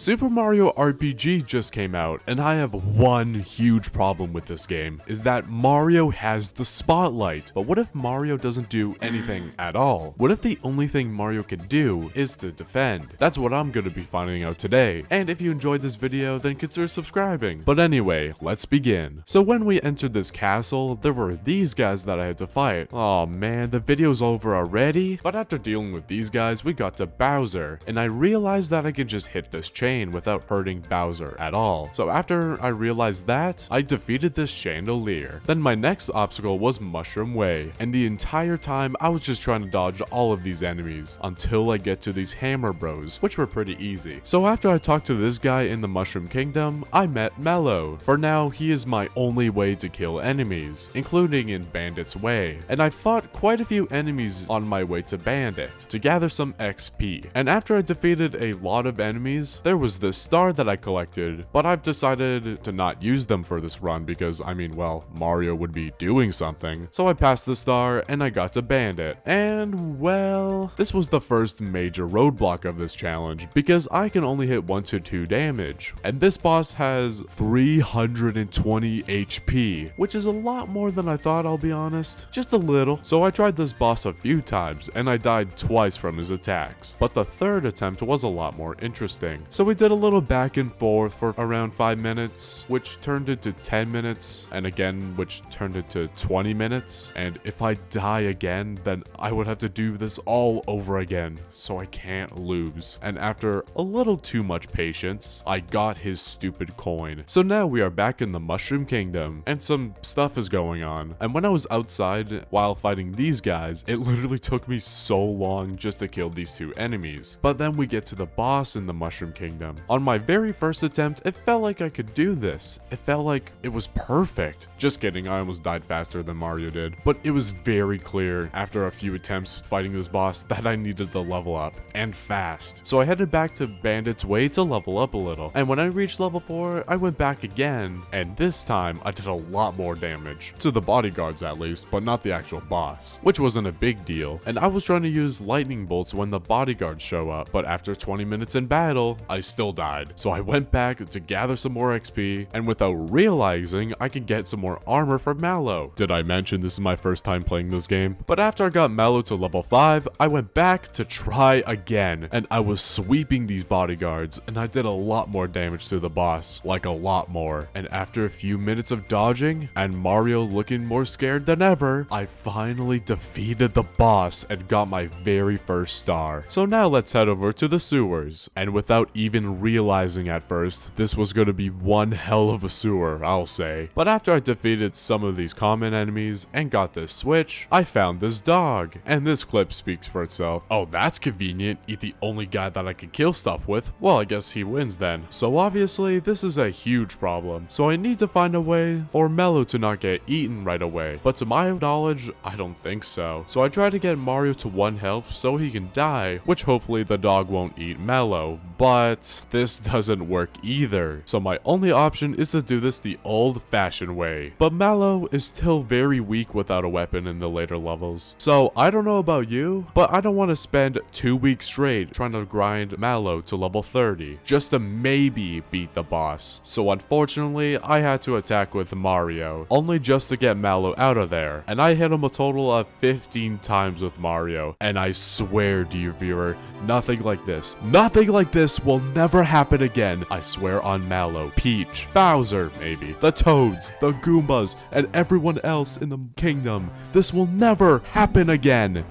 Super Mario RPG just came out, and I have one huge problem with this game, is that Mario has the spotlight. But what if Mario doesn't do anything at all? What if the only thing Mario can do is to defend? That's what I'm gonna be finding out today. And if you enjoyed this video, then consider subscribing. But anyway, let's begin. So when we entered this castle, there were these guys that I had to fight. Oh man, the video's over already? But after dealing with these guys, we got to Bowser, and I realized that I could just hit this chain without hurting Bowser at all. So after I realized that, I defeated this chandelier. Then my next obstacle was Mushroom Way, and the entire time I was just trying to dodge all of these enemies until I get to these hammer bros, which were pretty easy. So after I talked to this guy in the Mushroom Kingdom, I met Mallow. For now, he is my only way to kill enemies, including in Bandit's Way, and I fought quite a few enemies on my way to Bandit to gather some XP. And after I defeated a lot of enemies, there was this star that I collected, but I've decided to not use them for this run because, I mean, well, Mario would be doing something. So I passed the star and I got to Bandit. And well, this was the first major roadblock of this challenge because I can only hit 1 to 2 damage. And this boss has 320 HP, which is a lot more than I thought, I'll be honest. Just a little. So I tried this boss a few times and I died twice from his attacks. But the third attempt was a lot more interesting. So we did a little back and forth for around 5 minutes, which turned into 10 minutes, and again, which turned into 20 minutes. And if I die again, then I would have to do this all over again, so I can't lose. And after a little too much patience, I got his stupid coin. So now we are back in the Mushroom Kingdom, and some stuff is going on. And when I was outside while fighting these guys, it literally took me so long just to kill these two enemies. But then we get to the boss in the Mushroom Kingdom. On my very first attempt, it felt like I could do this. It felt like it was perfect. Just kidding, I almost died faster than Mario did. But it was very clear after a few attempts fighting this boss that I needed to level up, and fast. So I headed back to Bandit's Way to level up a little. And when I reached level 4, I went back again, and this time I did a lot more damage. To the bodyguards at least, but not the actual boss, which wasn't a big deal. And I was trying to use lightning bolts when the bodyguards show up, but after 20 minutes in battle, I still died. So I went back to gather some more XP, and without realizing, I could get some more armor from Mallow. Did I mention this is my first time playing this game? But after I got Mallow to level 5, I went back to try again, and I was sweeping these bodyguards, and I did a lot more damage to the boss, like a lot more. And after a few minutes of dodging, and Mario looking more scared than ever, I finally defeated the boss and got my very first star. So now let's head over to the sewers. And without even realizing at first, this was going to be one hell of a sewer, I'll say. But after I defeated some of these common enemies and got this switch, I found this dog. And this clip speaks for itself. Oh, that's convenient. Eat the only guy that I can kill stuff with. Well, I guess he wins then. So obviously, this is a huge problem. So I need to find a way for Mallow to not get eaten right away. But to my knowledge, I don't think so. So I try to get Mario to 1 health so he can die, which hopefully the dog won't eat Mallow. But this doesn't work either. So my only option is to do this the old-fashioned way. But Mallow is still very weak without a weapon in the later levels. So I don't know about you, but I don't want to spend 2 weeks straight trying to grind Mallow to level 30 just to maybe beat the boss. So unfortunately, I had to attack with Mario, only just to get Mallow out of there. And I hit him a total of 15 times with Mario. And I swear, dear viewer, nothing like this will never happen again. I swear on Mallow, Peach, Bowser, maybe, the Toads, the Goombas, and everyone else in the kingdom. This will never happen again.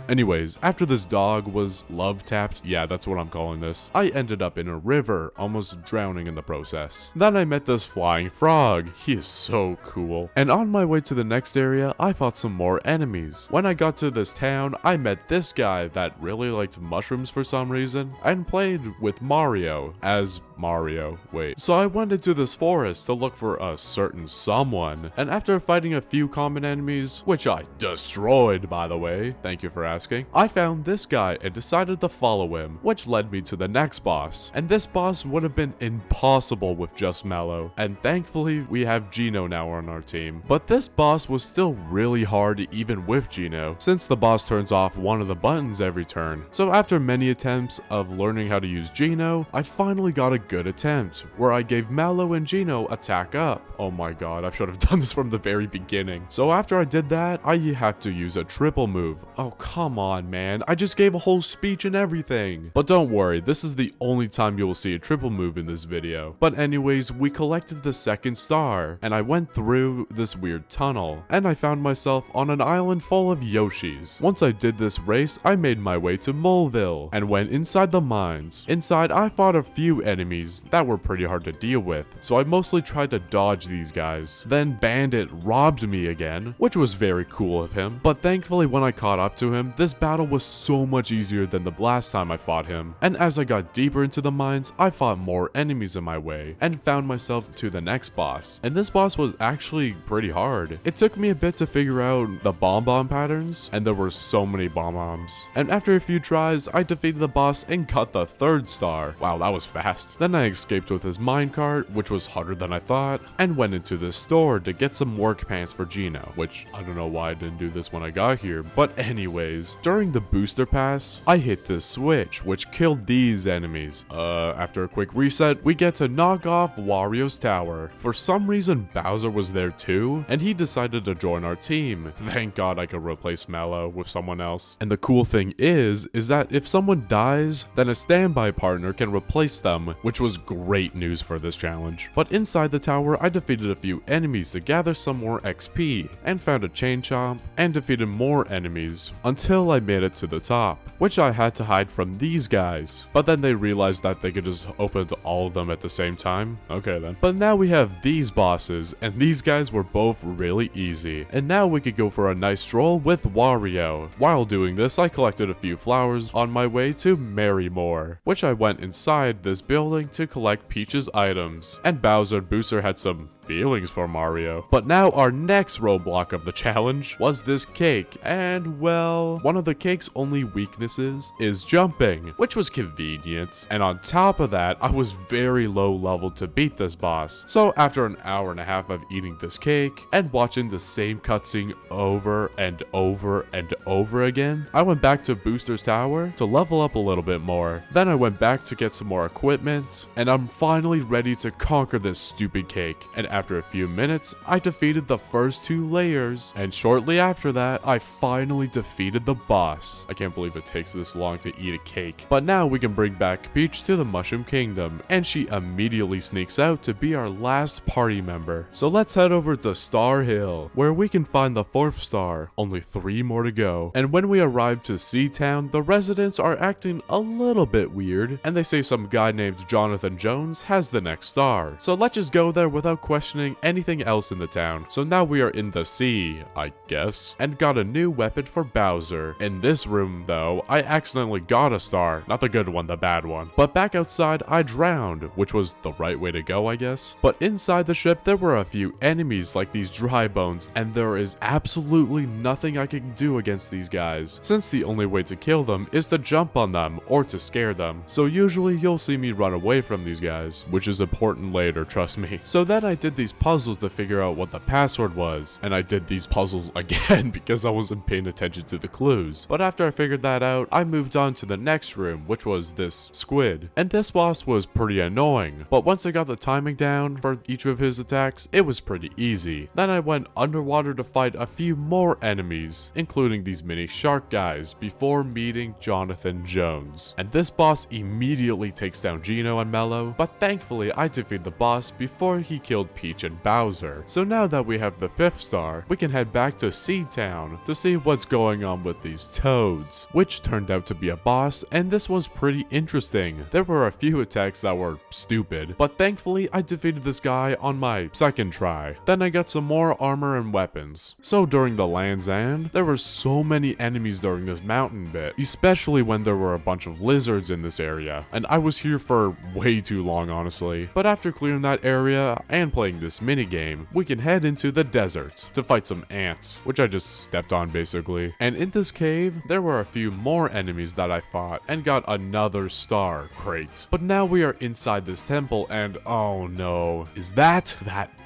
Anyways, after this dog was love tapped, yeah, that's what I'm calling this, I ended up in a river, almost drowning in the process. Then I met this flying frog. He is so cool. And on my way to the next area, I fought some more enemies. When I got to this town, I met this guy that really liked mushrooms for some reason, and played with Mario as Mario. Wait. So I went into this forest to look for a certain someone, and after fighting a few common enemies, which I destroyed by the way, thank you for asking, I found this guy and decided to follow him, which led me to the next boss. And this boss would have been impossible with just Mallow, and thankfully we have Geno now on our team. But this boss was still really hard even with Geno, since the boss turns off one of the buttons every turn. So after many attempts of learning how to use Geno, I finally got a good attempt, where I gave Mallow and Geno attack up. Oh my god, I should have done this from the very beginning. So after I did that, I have to use a triple move. Oh come on man, I just gave a whole speech and everything. But don't worry, this is the only time you will see a triple move in this video. But anyways, we collected the second star, and I went through this weird tunnel, and I found myself on an island full of Yoshis. Once I did this race, I made my way to Moleville, and went inside the mines. Inside, I fought a few enemies that were pretty hard to deal with, so I mostly tried to dodge these guys. Then Bandit robbed me again, which was very cool of him, but thankfully when I caught up to him, this battle was so much easier than the last time I fought him. And as I got deeper into the mines, I fought more enemies in my way, and found myself to the next boss. And this boss was actually pretty hard. It took me a bit to figure out the bomb patterns, and there were so many bombs. And after a few tries, I defeated the boss and got the third star. Wow, that was fast. Then I escaped with his minecart, which was harder than I thought, and went into the store to get some work pants for Geno, which I don't know why I didn't do this when I got here. But anyways, during the booster pass, I hit this switch, which killed these enemies. After a quick reset, we get to knock off Wario's tower. For some reason, Bowser was there too, and he decided to join our team. Thank God I could replace Mallow with someone else. And the cool thing is that if someone dies, then a standby partner can replace them, which was great news for this challenge. But inside the tower, I defeated a few enemies to gather some more XP, and found a chain chomp, and defeated more enemies, until I made it to the top, which I had to hide from these guys. But then they realized that they could just open to all of them at the same time. Okay then. But now we have these bosses, and these guys were both really easy. And now we could go for a nice stroll with Wario. While doing this, I collected a few flowers on my way to Marrymore, which I went inside this building to collect Peach's items. And Bowser and Booster had some feelings for Mario. But now our next roadblock of the challenge was this cake, and well, one of the cake's only weaknesses is jumping, which was convenient. And on top of that, I was very low level to beat this boss. So after an hour and a half of eating this cake and watching the same cutscene over and over and over again, I went back to Booster's tower to level up a little bit more. Then I went back to get some more equipment, and I'm finally ready to conquer this stupid cake. And after a few minutes, I defeated the first 2 layers, and shortly after that, I finally defeated the boss. I can't believe it takes this long to eat a cake. But now we can bring back Peach to the Mushroom Kingdom, and she immediately sneaks out to be our last party member. So let's head over to Star Hill, where we can find the 4th star. Only 3 more to go. And when we arrive to Sea Town, the residents are acting a little bit weird, and they say some guy named Jonathan Jones has the next star. So let's just go there without questioning anything else in the town. So now we are in the sea, I guess, and got a new weapon for Bowser. In this room though, I accidentally got a star, not the good one, the bad one. But back outside, I drowned, which was the right way to go, I guess. But inside the ship, there were a few enemies like these dry bones, and there is absolutely nothing I can do against these guys, since the only way to kill them is to jump on them or to scare them. So usually you'll see me run away from these guys, which is important later, trust me. So then I did these puzzles to figure out what the password was, and I did these puzzles again because I wasn't paying attention to the clues. But after I figured that out, I moved on to the next room, which was this squid. And this boss was pretty annoying, but once I got the timing down for each of his attacks, it was pretty easy. Then I went underwater to fight a few more enemies, including these mini shark guys, before meeting Jonathan Jones. And this boss immediately takes down Geno and Mallow, but thankfully I defeated the boss before he killed Peach and Bowser. So now that we have the 5th star, we can head back to Sea Town to see what's going on with these toads, which turned out to be a boss, and this was pretty interesting. There were a few attacks that were stupid, but thankfully I defeated this guy on my 2nd try. Then I got some more armor and weapons. So during the Land's End, there were so many enemies during this mountain bit, especially when there were a bunch of lizards in this area, and I was here for way too long honestly. But after clearing that area and playing playing this minigame, we can head into the desert to fight some ants, which I just stepped on basically. And in this cave, there were a few more enemies that I fought and got another star. Great. But now we are inside this temple and oh no, is that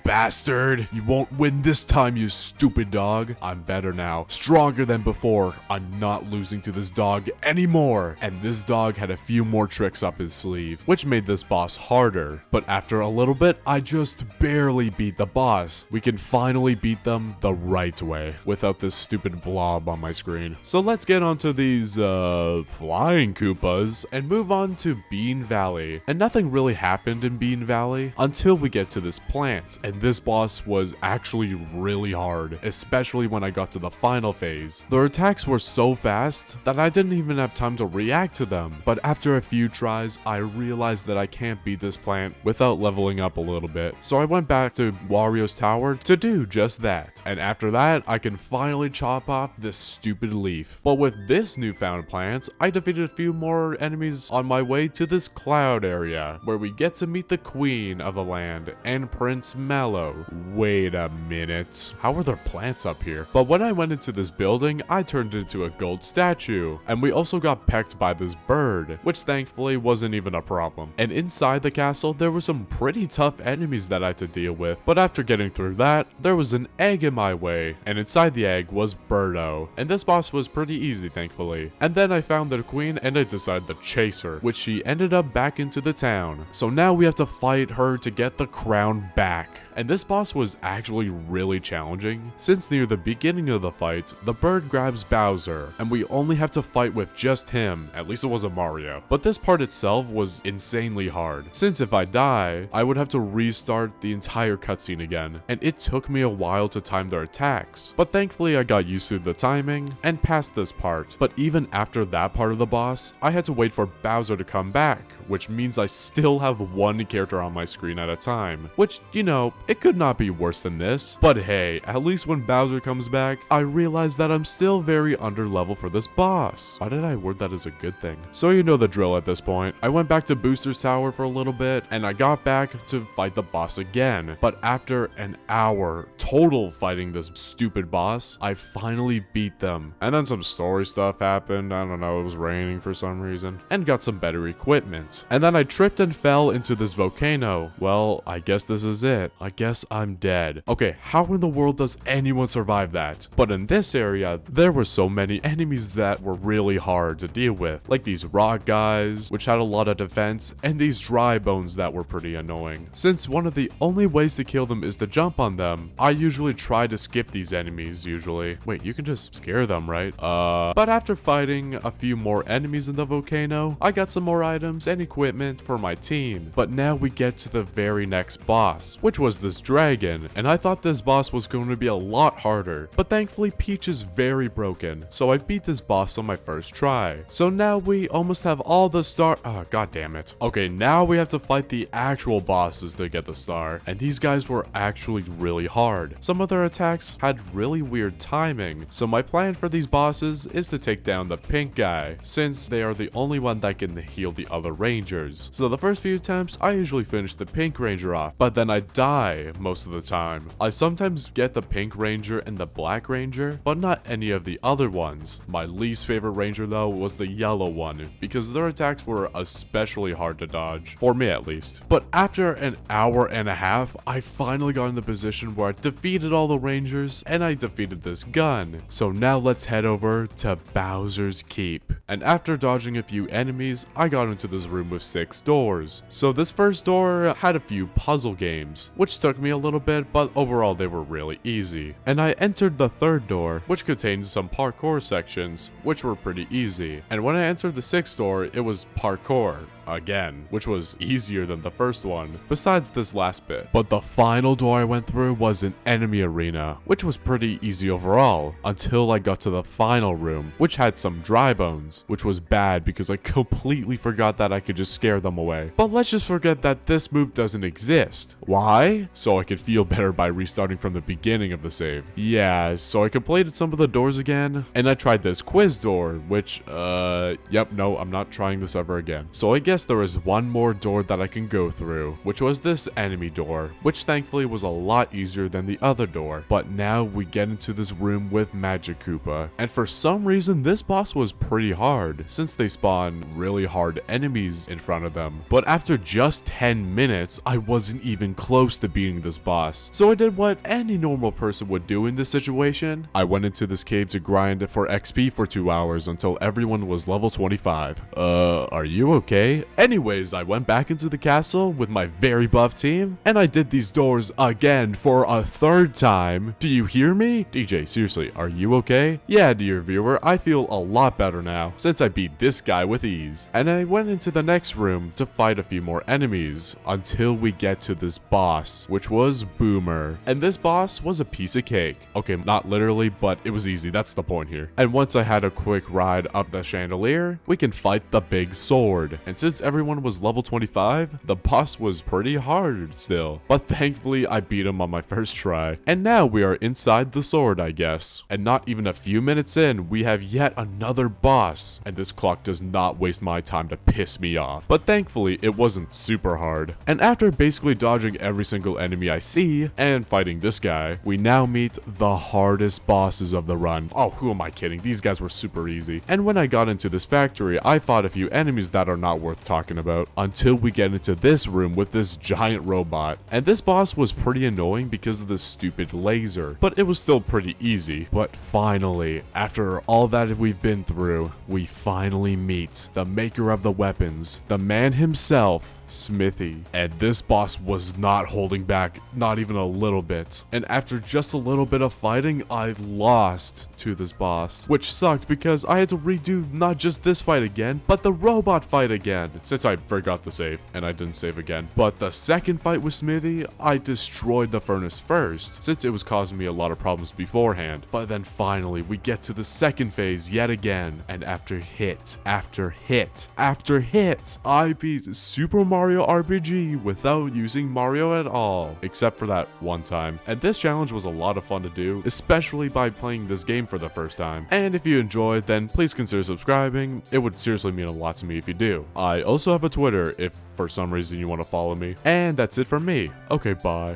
bastard? You won't win this time, you stupid dog. I'm better now, stronger than before. I'm not losing to this dog anymore. And this dog had a few more tricks up his sleeve, which made this boss harder. But after a little bit, I just barely beat the boss. We can finally beat them the right way, without this stupid blob on my screen. So let's get onto these, flying Koopas, and move on to Bean Valley. And nothing really happened in Bean Valley until we get to this plant. And this boss was actually really hard, especially when I got to the final phase. Their attacks were so fast that I didn't even have time to react to them. But after a few tries, I realized that I can't beat this plant without leveling up a little bit. So I went back to Wario's tower to do just that. And after that, I can finally chop off this stupid leaf. But with this newfound plant, I defeated a few more enemies on my way to this cloud area, where we get to meet the queen of the land and Prince Mallow. Wait a minute. How are there plants up here? But when I went into this building, I turned into a gold statue. And we also got pecked by this bird, which thankfully wasn't even a problem. And inside the castle, there were some pretty tough enemies that I had to deal with. But after getting through that, there was an egg in my way. And inside the egg was Birdo. And this boss was pretty easy, thankfully. And then I found the queen and I decided to chase her, which she ended up back into the town. So now we have to fight her to get the crown back. And this boss was actually really challenging, since near the beginning of the fight, the bird grabs Bowser, and we only have to fight with just him, at least it wasn't Mario. But this part itself was insanely hard, since if I die, I would have to restart the entire cutscene again, and it took me a while to time their attacks. But thankfully I got used to the timing, and passed this part. But even after that part of the boss, I had to wait for Bowser to come back, which means I still have one character on my screen at a time, which, you know, it could not be worse than this. But hey, at least when Bowser comes back, I realize that I'm still very under level for this boss. Why did I word that as a good thing? So you know the drill at this point. I went back to Booster's Tower for a little bit, and I got back to fight the boss again. But after an hour total fighting this stupid boss, I finally beat them. And then some story stuff happened, I don't know, it was raining for some reason, and got some better equipment. And then I tripped and fell into this volcano. Well, I guess this is it. I guess I'm dead. Okay, how in the world does anyone survive that? But in this area, there were so many enemies that were really hard to deal with. Like these rock guys, which had a lot of defense, and these dry bones that were pretty annoying. Since one of the only ways to kill them is to jump on them, I usually try to skip these enemies usually. Wait, you can just scare them, right? But after fighting a few more enemies in the volcano, I got some more items and equipment for my team. But now we get to the very next boss, which was this dragon, and I thought this boss was going to be a lot harder, but thankfully Peach is very broken, so I beat this boss on my first try. So now we almost have all the god damn it. Okay, now we have to fight the actual bosses to get the star, and these guys were actually really hard. Some of their attacks had really weird timing, so my plan for these bosses is to take down the pink guy, since they are the only one that can heal the other rangers. So the first few attempts, I usually finish the pink ranger off, but then I die most of the time. I sometimes get the pink ranger and the black ranger, but not any of the other ones. My least favorite ranger though was the yellow one, because their attacks were especially hard to dodge, for me at least. But after an hour and a half, I finally got in the position where I defeated all the rangers, and I defeated this gun. So now let's head over to Bowser's Keep. And after dodging a few enemies, I got into this room with 6 doors. So this first door had a few puzzle games, which took me a little bit, but overall they were really easy. And I entered the third door, which contained some parkour sections, which were pretty easy. And when I entered the 6th door, it was parkour again, which was easier than the first one, besides this last bit. But the final door I went through was an enemy arena, which was pretty easy overall, until I got to the final room, which had some dry bones, which was bad because I completely forgot that I could just scare them away. But let's just forget that this move doesn't exist. Why? So I could feel better by restarting from the beginning of the save. Yeah, so I completed some of the doors again, and I tried this quiz door, which, yep, no, I'm not trying this ever again. So I guess guess there was one more door that I can go through, which was this enemy door, which thankfully was a lot easier than the other door. But now we get into this room with Magic Koopa, and for some reason this boss was pretty hard, since they spawn really hard enemies in front of them. But after just 10 minutes, I wasn't even close to beating this boss. So I did what any normal person would do in this situation. I went into this cave to grind for XP for 2 hours until everyone was level 25. Are you okay? Anyways, I went back into the castle with my very buff team, and I did these doors again for a third time. Do you hear me? DJ, seriously, are you okay? Yeah, dear viewer, I feel a lot better now, since I beat this guy with ease. And I went into the next room to fight a few more enemies, until we get to this boss, which was Boomer. And this boss was a piece of cake. Okay, not literally, but it was easy, that's the point here. And once I had a quick ride up the chandelier, we can fight the big sword. And since everyone was level 25, the boss was pretty hard still. But thankfully, I beat him on my first try. And now we are inside the sword, I guess. And not even a few minutes in, we have yet another boss. And this clock does not waste my time to piss me off. But thankfully, it wasn't super hard. And after basically dodging every single enemy I see, and fighting this guy, we now meet the hardest bosses of the run. Oh, who am I kidding? These guys were super easy. And when I got into this factory, I fought a few enemies that are not worth talking about, until we get into this room with this giant robot. And this boss was pretty annoying because of this stupid laser, but it was still pretty easy. But finally, after all that we've been through, we finally meet the maker of the weapons, the man himself, Smithy. And this boss was not holding back, not even a little bit. And after just a little bit of fighting, I lost to this boss, which sucked because I had to redo not just this fight again, but the robot fight again, since I forgot to save, and I didn't save again. But the second fight with Smithy, I destroyed the furnace first, since it was causing me a lot of problems beforehand. But then finally, we get to the second phase yet again, and after hit, after hit, after hit, I beat Super Mario RPG without using Mario at all, except for that one time. And this challenge was a lot of fun to do, especially by playing this game for the first time. And if you enjoyed, then please consider subscribing. It would seriously mean a lot to me if you do. I also have a Twitter if for some reason you want to follow me. And that's it from me. Okay, bye.